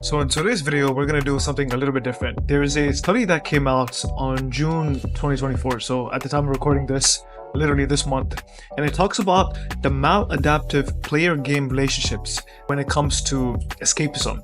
So in today's video, we're going to do something a little bit different. There is a study that came out on June 2024. So at the time of recording this, literally this month, and it talks about the maladaptive player-game relationships when it comes to escapism.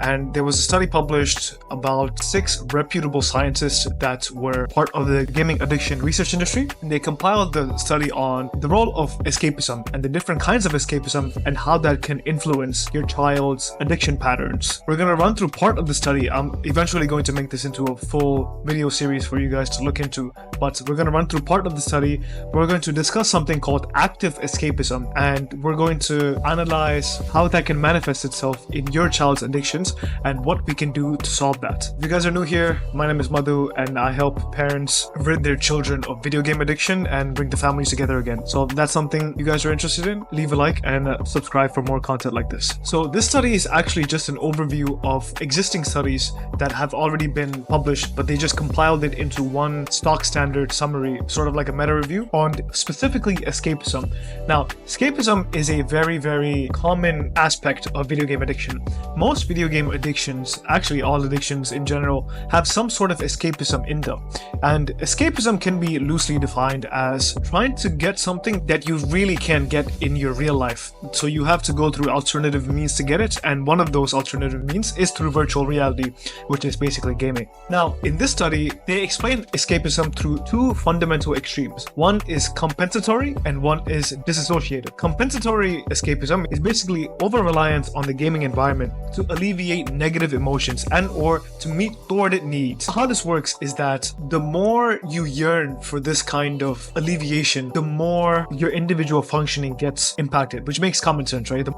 And there was a study published about 6 reputable scientists that were part of the gaming addiction research industry. And they compiled the study on the role of escapism and the different kinds of escapism and how that can influence your child's addiction patterns. We're going to run through part of the study. I'm eventually going to make this into a full video series for you guys to look into, but we're going to run through part of the study. We're going to discuss something called active escapism, and we're going to analyze how that can manifest itself in your child's addictions and what we can do to solve that. If you guys are new here, my name is Madhu and I help parents rid their children of video game addiction and bring the families together again. So if that's something you guys are interested in, leave a like and subscribe for more content like this. So this study is actually just an overview of existing studies that have already been published, but they just compiled it into one stock standard summary, sort of like a meta review on specifically escapism. Now, escapism is a very, very common aspect of video game addiction. Most video game addictions, actually all addictions in general, have some sort of escapism in them. And escapism can be loosely defined as trying to get something that you really can't get in your real life. So you have to go through alternative means to get it, and one of those alternative means is through virtual reality, which is basically gaming. Now, in this study, they explain escapism through 2 fundamental extremes. One is compensatory and one is disassociative. Compensatory escapism is basically over-reliance on the gaming environment to alleviate negative emotions and or to meet thwarted needs. How this works is that the more you yearn for this kind of alleviation, the more your individual functioning gets impacted, which makes common sense, right? The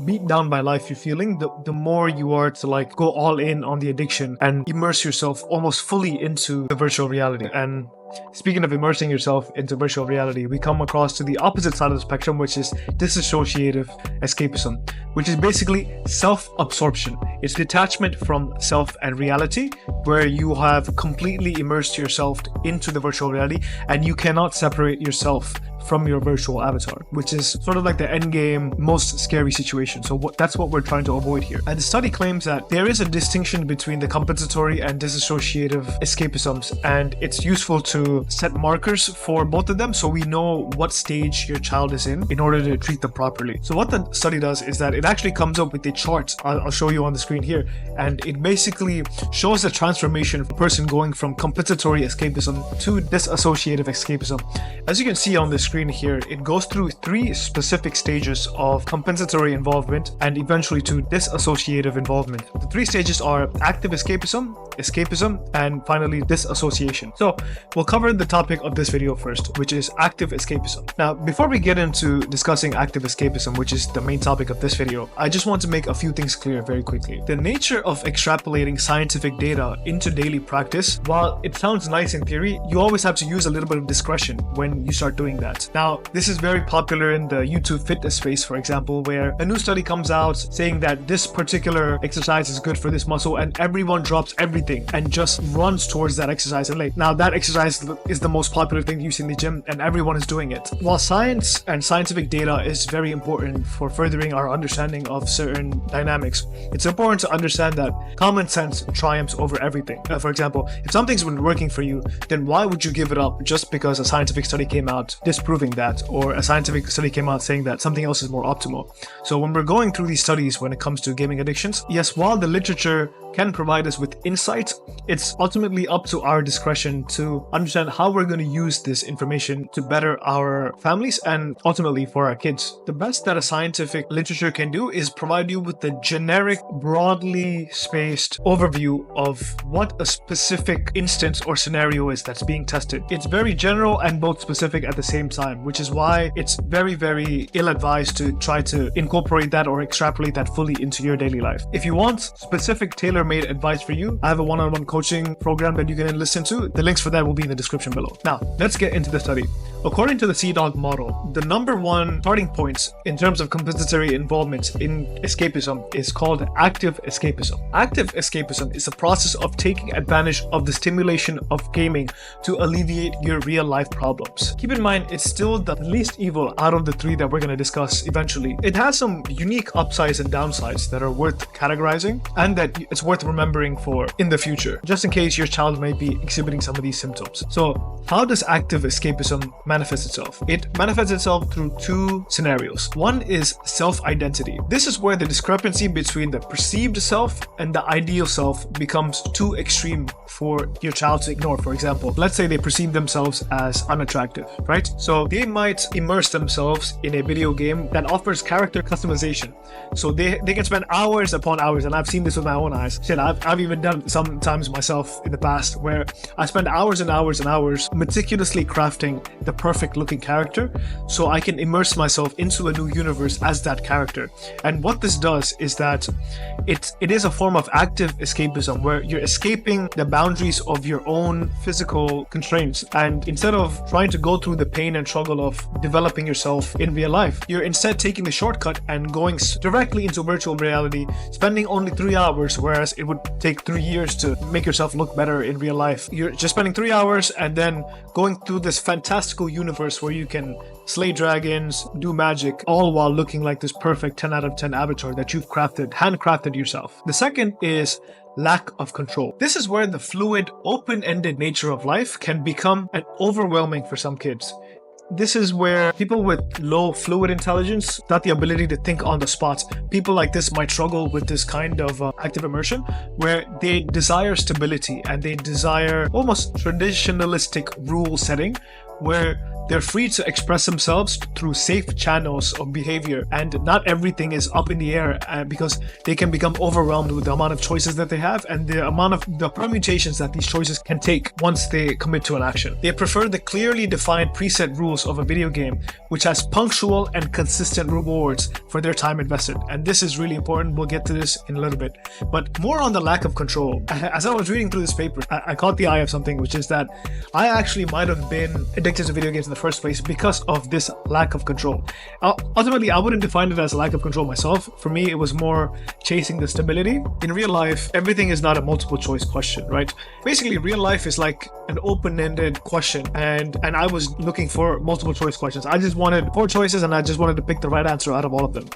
beat down by life you're feeling, the more you are to like go all in on the addiction and immerse yourself almost fully into the virtual reality. And speaking of immersing yourself into virtual reality, we come across to the opposite side of the spectrum, which is disassociative escapism, which is basically self-absorption. It's detachment from self and reality, where you have completely immersed yourself into the virtual reality and you cannot separate yourself from your virtual avatar, which is sort of like the end game, most scary situation. So that's what we're trying to avoid here. And the study claims that there is a distinction between the compensatory and disassociative escapisms, and it's useful to set markers for both of them so we know what stage your child is in order to treat them properly. So what the study does is that it actually comes up with a chart. I'll show you on the screen here, and it basically shows the transformation of a person going from compensatory escapism to disassociative escapism. As you can see on the screen here, it goes through 3 specific stages of compensatory involvement and eventually to disassociative involvement. The 3 stages are active escapism, and finally disassociation. So we'll cover the topic of this video first, which is active escapism. Now, before we get into discussing active escapism, which is the main topic of this video, I just want to make a few things clear very quickly. The nature of extrapolating scientific data into daily practice, while it sounds nice in theory, you always have to use a little bit of discretion when you start doing that. Now, this is very popular in the YouTube fitness space, for example, where a new study comes out saying that this particular exercise is good for this muscle, and everyone drops everything and just runs towards that exercise. And like, now that exercise is the most popular thing you see in the gym and everyone is doing it. While science and scientific data is very important for furthering our understanding of certain dynamics, it's important to understand that common sense triumphs over everything. For example, if something's been working for you, then why would you give it up just because a scientific study came out disproving that, or a scientific study came out saying that something else is more optimal? So when we're going through these studies when it comes to gaming addictions, yes, while the literature can provide us with insight, it's ultimately up to our discretion to understand how we're going to use this information to better our families and ultimately for our kids. The best that a scientific literature can do is provide you with the generic, broadly spaced overview of what a specific instance or scenario is that's being tested. It's very general and both specific at the same time, which is why it's very, very ill-advised to try to incorporate that or extrapolate that fully into your daily life. If you want specific tailored tailor-made advice for you. I have a one-on-one coaching program that you can listen to. The links for that will be in the description below. Now, let's get into the study. According to the Sea-Dog model, the number one starting points in terms of compensatory involvement in escapism is called active escapism. Active escapism is the process of taking advantage of the stimulation of gaming to alleviate your real-life problems. Keep in mind, it's still the least evil out of the three that we're going to discuss eventually. It has some unique upsides and downsides that are worth categorizing and that it's worth remembering for in the future, just in case your child may be exhibiting some of these symptoms. So, how does active escapism manifest itself? It manifests itself through two scenarios. One is self-identity. This is where the discrepancy between the perceived self and the ideal self becomes too extreme for your child to ignore. For example, let's say they perceive themselves as unattractive, right? So they might immerse themselves in a video game that offers character customization. So they can spend hours upon hours, and I've seen this with my own eyes. Shit, I've even done it sometimes myself in the past, where I spend hours and hours and hours meticulously crafting the perfect looking character so I can immerse myself into a new universe as that character. And what this does is that it is a form of active escapism where you're escaping the boundaries of your own physical constraints, and instead of trying to go through the pain and struggle of developing yourself in real life, you're instead taking the shortcut and going directly into virtual reality, spending only 3 hours, whereas it would take 3 years to make yourself look better in real life. You're just spending 3 hours and then going through this fantastical universe where you can slay dragons, do magic, all while looking like this perfect 10 out of 10 avatar that you've handcrafted yourself. The second is lack of control. This is where the fluid, open-ended nature of life can become overwhelming for some kids. This is where people with low fluid intelligence, not the ability to think on the spot, people like this might struggle with this kind of active immersion where they desire stability and they desire almost traditionalistic rule setting where they're free to express themselves through safe channels of behavior, and not everything is up in the air because they can become overwhelmed with the amount of choices that they have and the amount of the permutations that these choices can take once they commit to an action. They prefer the clearly defined preset rules of a video game, which has punctual and consistent rewards for their time invested. And this is really important. We'll get to this in a little bit. But more on the lack of control. As I was reading through this paper, I caught the eye of something, which is that I actually might have been addicted to video games in the first place because of this lack of control. Ultimately, I wouldn't define it as a lack of control myself. For me, it was more chasing the stability. In real life, everything is not a multiple choice question, right? Basically, real life is like an open-ended question, and I was looking for multiple choice questions. I just wanted 4 choices and I just wanted to pick the right answer out of all of them.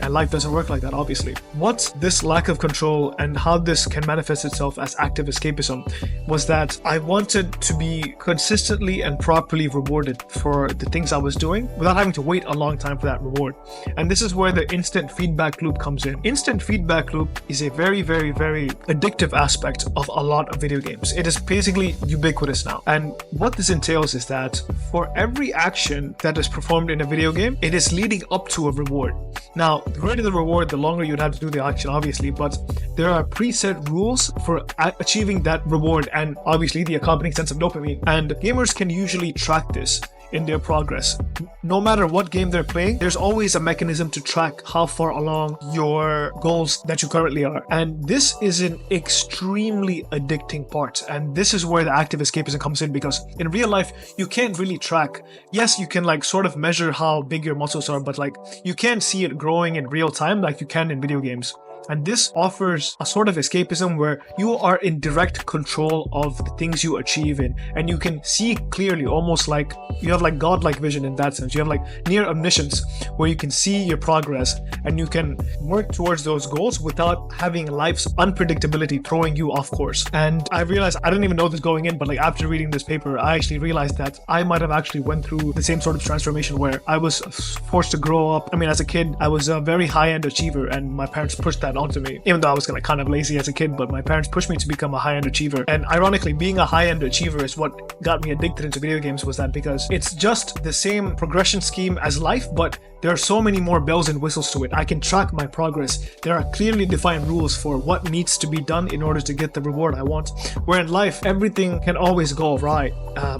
And life doesn't work like that, obviously. What this lack of control and how this can manifest itself as active escapism was that I wanted to be consistently and properly rewarded for the things I was doing without having to wait a long time for that reward. And this is where the instant feedback loop comes in. Instant feedback loop is a very, very, very addictive aspect of a lot of video games. It is basically ubiquitous now. And what this entails is that for every action that is performed in a video game, it is leading up to a reward. Now, the greater the reward, the longer you'd have to do the action, obviously, but there are preset rules for achieving that reward and obviously the accompanying sense of dopamine. And gamers can usually track this in their progress. No matter what game they're playing, there's always a mechanism to track how far along your goals that you currently are. And this is an extremely addicting part. And this is where the active escapism comes in, because in real life, you can't really track. Yes, you can like sort of measure how big your muscles are, but like you can't see it growing in real time like you can in video games. And this offers a sort of escapism where you are in direct control of the things you achieve in, and you can see clearly, almost like you have like godlike vision in that sense. You have like near omniscience where you can see your progress and you can work towards those goals without having life's unpredictability throwing you off course. And I realized, I didn't even know this going in, but like after reading this paper, I actually realized that I might have actually went through the same sort of transformation where I was forced to grow up. I mean, as a kid, I was a very high-end achiever and my parents pushed that onto me, even though I was kind of lazy as a kid, but my parents pushed me to become a high-end achiever. And ironically, being a high-end achiever is what got me addicted into video games, was that because it's just the same progression scheme as life, but There are so many more bells and whistles to it. I can track my progress. There are clearly defined rules for what needs to be done in order to get the reward I want. Where in life, everything can always go awry.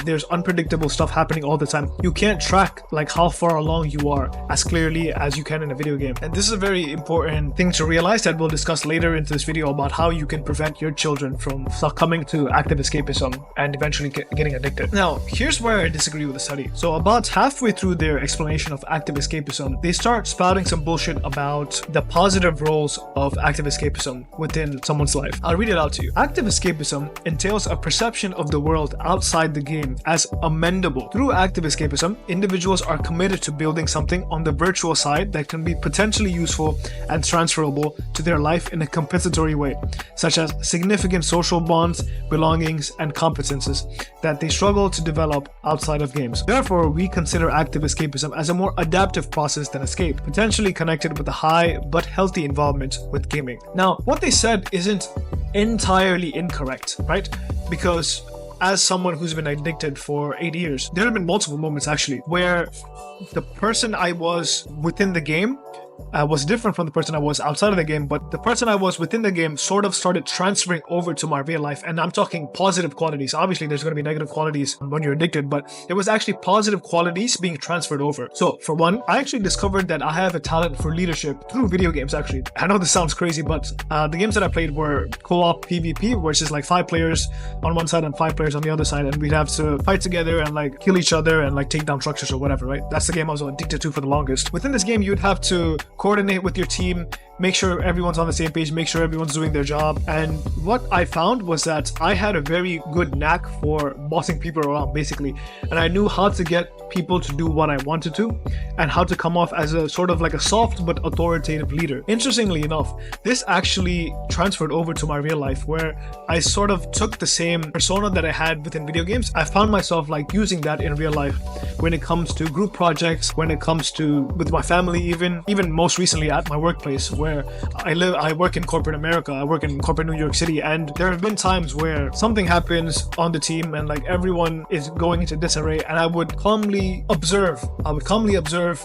There's unpredictable stuff happening all the time. You can't track like how far along you are as clearly as you can in a video game. And this is a very important thing to realize that we'll discuss later into this video about how you can prevent your children from succumbing to active escapism and eventually getting addicted. Now, here's where I disagree with the study. So about halfway through their explanation of active escapism, they start spouting some bullshit about the positive roles of active escapism within someone's life. I'll read it out to you. Active escapism entails a perception of the world outside the game as amendable. Through active escapism, individuals are committed to building something on the virtual side that can be potentially useful and transferable to their life in a compensatory way, such as significant social bonds, belongings, and competences that they struggle to develop outside of games. Therefore, we consider active escapism as a more adaptive process than escape, potentially connected with a high but healthy involvement with gaming. Now, what they said isn't entirely incorrect, right? Because as someone who's been addicted for 8 years, there have been multiple moments actually where the person I was within the game was different from the person I was outside of the game, but the person I was within the game sort of started transferring over to my real life. And I'm talking positive qualities. Obviously, there's going to be negative qualities when you're addicted, but it was actually positive qualities being transferred over. So for one, I actually discovered that I have a talent for leadership through video games actually. I know this sounds crazy, but the games that I played were co-op PvP, which is like 5 players on one side and 5 players on the other side, and we'd have to fight together and like kill each other and like take down structures or whatever, right? That's the game I was addicted to for the longest. Within this game, you'd have to coordinate with your team, make sure everyone's on the same page, make sure everyone's doing their job. And what I found was that I had a very good knack for bossing people around basically, and I knew how to get people to do what I wanted to and how to come off as a sort of like a soft but authoritative leader. Interestingly enough, this actually transferred over to my real life, where I sort of took the same persona that I had within video games. I found myself like using that in real life when it comes to group projects, when it comes to with my family, even most recently at my workplace where I work in corporate America, I work in corporate New York City, and there have been times where something happens on the team and like everyone is going into disarray, and I would calmly observe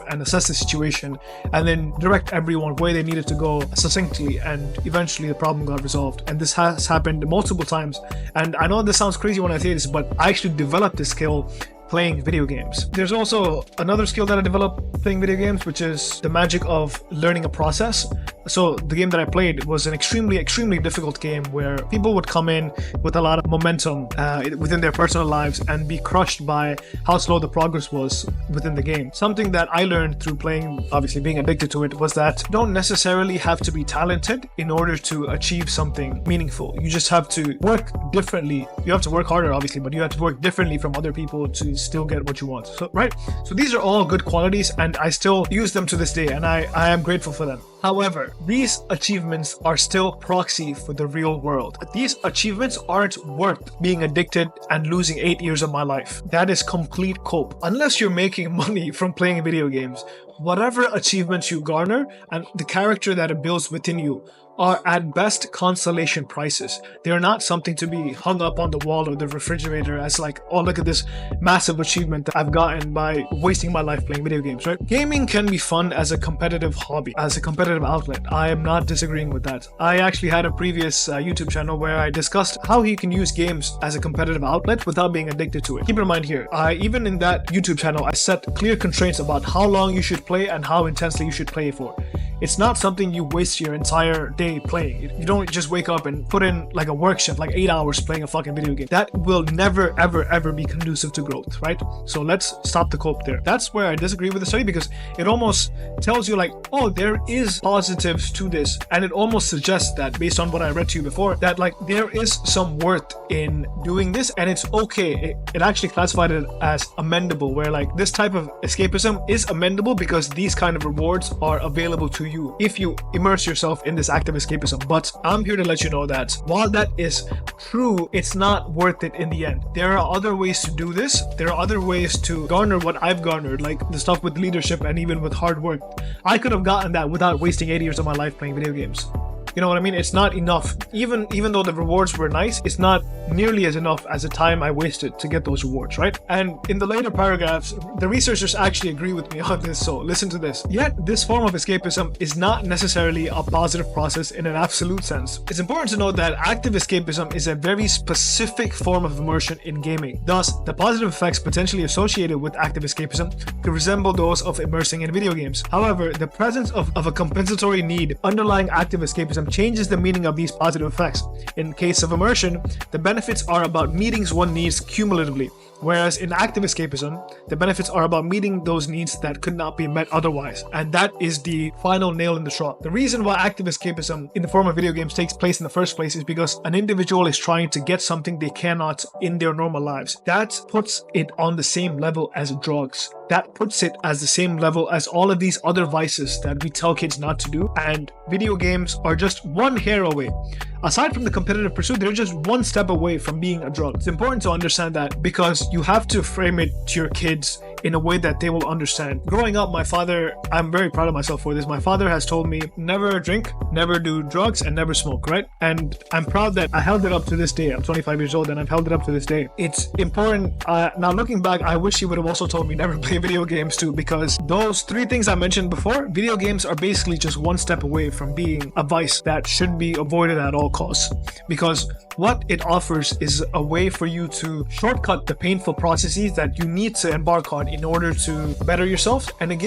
and assess the situation and then direct everyone where they needed to go succinctly, and eventually the problem got resolved. And this has happened multiple times, and I know this sounds crazy when I say this, but I actually developed this skill playing video games. There's also another skill that I developed playing video games, which is the magic of learning a process. So the game that I played was an extremely difficult game where people would come in with a lot of momentum within their personal lives and be crushed by how slow the progress was within the game. Something that I learned through playing, obviously being addicted to it, was that you don't necessarily have to be talented in order to achieve something meaningful. You just have to work differently. You have to work harder, obviously, but you have to work differently from other people to still get what you want. So, right? So these are all good qualities, and I still use them to this day, and I am grateful for them. However, these achievements are still proxy for the real world. These achievements aren't worth being addicted and losing 8 years of my life. That is complete cope. Unless you're making money from playing video games, whatever achievements you garner and the character that it builds within you are at best consolation prices. They're not something to be hung up on the wall or the refrigerator as like, oh, look at this massive achievement that I've gotten by wasting my life playing video games, right? Gaming can be fun as a competitive hobby, as a competitive outlet. I am not disagreeing with that. I actually had a previous YouTube channel where I discussed how you can use games as a competitive outlet without being addicted to it. Keep in mind here, even in that YouTube channel, I set clear constraints about how long you should play and how intensely you should play for. It's not something you waste your entire day playing. You don't just wake up and put in like a work shift, like 8 hours playing a fucking video game. That will never, ever be conducive to growth, right? So let's stop the cope there. That's where I disagree with the study, because it almost tells you like, oh, there is positives to this. And it almost suggests that, based on what I read to you before, that like there is some worth in doing this, and it's okay. It actually classified it as amendable, where like this type of escapism is amendable because these kind of rewards are available to you if you immerse yourself in this active escapism. But I'm here to let you know that while that is true, it's not worth it in the end. There are other ways to do this. There are other ways to garner what I've garnered, like the stuff with leadership and even with hard work. I could have gotten that without wasting 8 years of my life playing video games. You know what I mean? It's not enough. Even though the rewards were nice, it's not nearly as enough as the time I wasted to get those rewards, right? And in the later paragraphs, the researchers actually agree with me on this, so listen to this. Yet, this form of escapism is not necessarily a positive process in an absolute sense. It's important to note that active escapism is a very specific form of immersion in gaming. Thus, the positive effects potentially associated with active escapism could resemble those of immersing in video games. However, the presence of a compensatory need underlying active escapism changes the meaning of these positive effects. In case of immersion, the benefits are about meeting one's needs cumulatively, whereas in active escapism, the benefits are about meeting those needs that could not be met otherwise. And that is the final nail in the straw. The reason why active escapism in the form of video games takes place in the first place is because an individual is trying to get something they cannot in their normal lives. That puts it on the same level as drugs. That puts it as the same level as all of these other vices that we tell kids not to do. And video games are just one hair away. Aside from the competitive pursuit, they're just one step away from being a drug. It's important to understand that because you have to frame it to your kids in a way that they will understand. Growing up, my father, I'm very proud of myself for this. My father has told me never drink, never do drugs, and never smoke, right? And I'm proud that I held it up to this day. I'm 25 years old and I've held it up to this day. It's important. Now looking back, I wish he would have also told me never play video games too, because those three things I mentioned before, video games are basically just one step away from being a vice that should be avoided at all costs. Because what it offers is a way for you to shortcut the painful processes that you need to embark on in order to better yourself, and it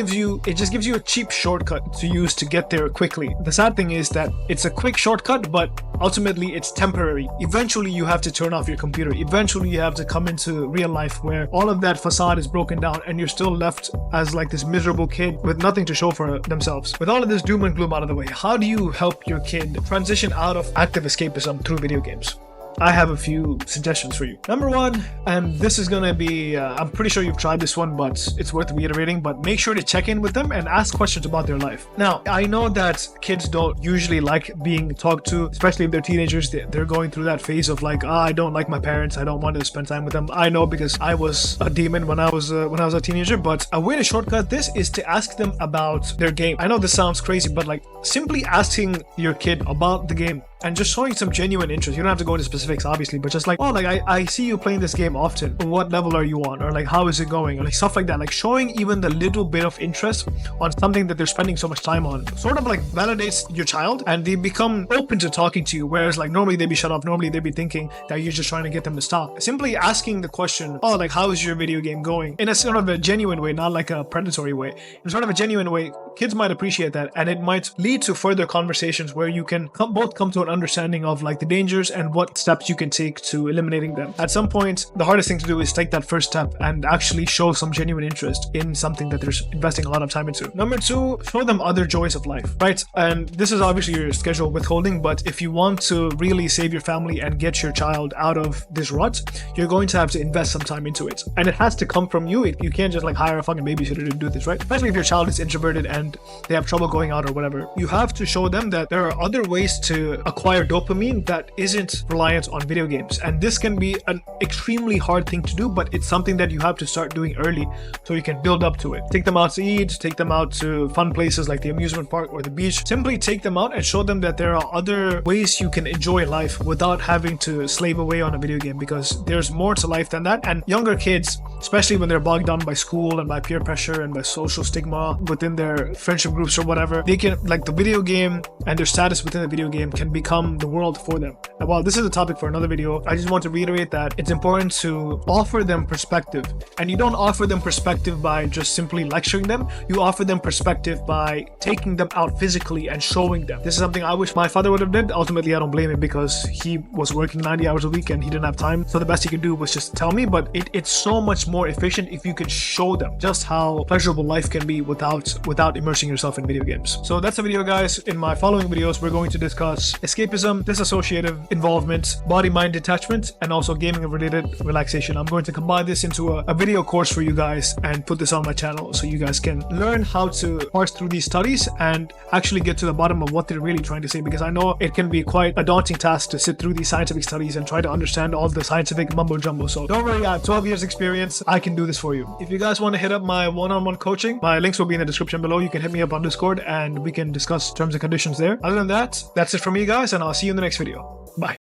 just gives you a cheap shortcut to use to get there quickly. The sad thing is that it's a quick shortcut, but ultimately it's temporary. Eventually you have to turn off your computer. Eventually you have to come into real life where all of that facade is broken down and you're still left as like this miserable kid with nothing to show for themselves. With all of this doom and gloom out of the way, how do you help your kid transition out of active escapism through video games? I have a few suggestions for you. Number one, and this is gonna be, I'm pretty sure you've tried this one, but it's worth reiterating, but make sure to check in with them and ask questions about their life. Now, I know that kids don't usually like being talked to, especially if they're teenagers. They're going through that phase of like, I don't like my parents, I don't want to spend time with them. I know, because I was a demon when I was a teenager, but a way to shortcut this is to ask them about their game. I know this sounds crazy, but like simply asking your kid about the game and just showing some genuine interest. You don't have to go into specifics, obviously, but just like, oh, like I see you playing this game often. What level are you on? Or like, how is it going? Or like stuff like that. Like showing even the little bit of interest on something that they're spending so much time on sort of like validates your child, and they become open to talking to you. Whereas like normally they'd be shut off. Normally they'd be thinking that you're just trying to get them to stop. Simply asking the question, oh, like, how is your video game going? In a sort of a genuine way, not like a predatory way. In sort of a genuine way, kids might appreciate that, and it might lead to further conversations where you can both come to an understanding of like the dangers and what steps you can take to eliminating them. At some point, the hardest thing to do is take that first step and actually show some genuine interest in something that they're investing a lot of time into. Number two, show them other joys of life, right? And this is obviously your schedule withholding, but if you want to really save your family and get your child out of this rut, you're going to have to invest some time into it. And it has to come from you. You can't just like hire a fucking babysitter to do this, right? Especially if your child is introverted and they have trouble going out or whatever. You have to show them that there are other ways to acquire dopamine that isn't reliant on video games. And this can be an extremely hard thing to do, but it's something that you have to start doing early so you can build up to it. Take them out to eat, take them out to fun places like the amusement park or the beach. Simply take them out and show them that there are other ways you can enjoy life without having to slave away on a video game, because there's more to life than that. And younger kids, especially when they're bogged down by school and by peer pressure and by social stigma within their friendship groups or whatever, they can, like, the video game and their status within the video game can become the world for them. And while this is a topic for another video, I just want to reiterate that it's important to offer them perspective. And you don't offer them perspective by just simply lecturing them. You offer them perspective by taking them out physically and showing them. This is something I wish my father would have did. Ultimately, I don't blame him because he was working 90 hours a week and he didn't have time. So the best he could do was just tell me, but it's so much more efficient if you could show them just how pleasurable life can be without immersing yourself in video games. So that's the video, guys. In my following videos, we're going to discuss escapism escapism, disassociative involvement, body-mind detachment, and also gaming-related relaxation. I'm going to combine this into a video course for you guys and put this on my channel so you guys can learn how to parse through these studies and actually get to the bottom of what they're really trying to say, because I know it can be quite a daunting task to sit through these scientific studies and try to understand all the scientific mumbo jumbo. So don't worry, I have 12 years experience. I can do this for you. If you guys want to hit up my one-on-one coaching, my links will be in the description below. You can hit me up on Discord and we can discuss terms and conditions there. Other than that, that's it from me guys, and I'll see you in the next video. Bye.